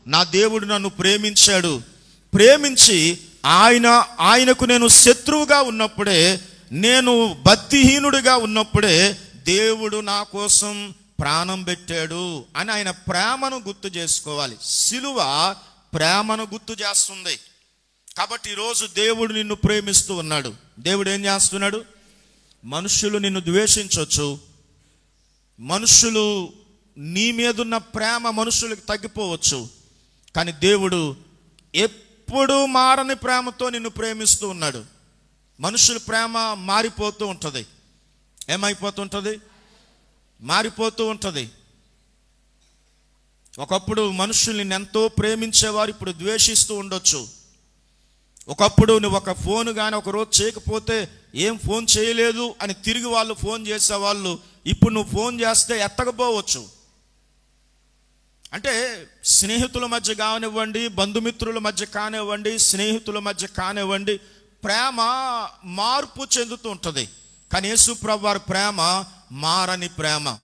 నా దేవుడు నన్ను ప్రేమించాడు. ప్రేమించి ఆయనకు నేను శత్రువుగా ఉన్నప్పుడే, నేను భక్తిహీనుడిగా ఉన్నప్పుడే దేవుడు నా కోసం ప్రాణం పెట్టాడు అని ఆయన ప్రేమను గుర్తు చేసుకోవాలి. సిలువ ప్రేమను గుర్తు చేస్తుంది. కాబట్టి ఈరోజు దేవుడు నిన్ను ప్రేమిస్తూ ఉన్నాడు. దేవుడు ఏం చేస్తున్నాడు? మనుషులు నిన్ను ద్వేషించవచ్చు, మనుషులు నీ మీదున్న ప్రేమ మనుషులకు తగ్గిపోవచ్చు, కానీ దేవుడు ఎప్పుడు మారని ప్రేమతో నిన్ను ప్రేమిస్తూ ఉన్నాడు. మనుషుల ప్రేమ మారిపోతూ ఉంటుంది. ఏమైపోతుంటుంది? మారిపోతూ ఉంటుంది. ఒకప్పుడు మనుషుల్ని ఎంతో ప్రేమించేవారు ఇప్పుడు ద్వేషిస్తూ ఉండొచ్చు. ఒకప్పుడు నువ్వు ఒక ఫోన్ కానీ ఒకరోజు చేయకపోతే ఏం ఫోన్ చేయలేదు అని తిరిగి వాళ్ళు ఫోన్ చేసేవాళ్ళు ఇప్పుడు నువ్వు ఫోన్ చేస్తే ఎత్తకపోవచ్చు. అంటే స్నేహితుల మధ్య కానివ్వండి, బంధుమిత్రుల మధ్య కానివ్వండి, స్నేహితుల మధ్య కానివ్వండి, ప్రేమ మార్పు చెందుతూ ఉంటుంది. కానీ యేసు ప్రభువారి ప్రేమ మారని ప్రేమ.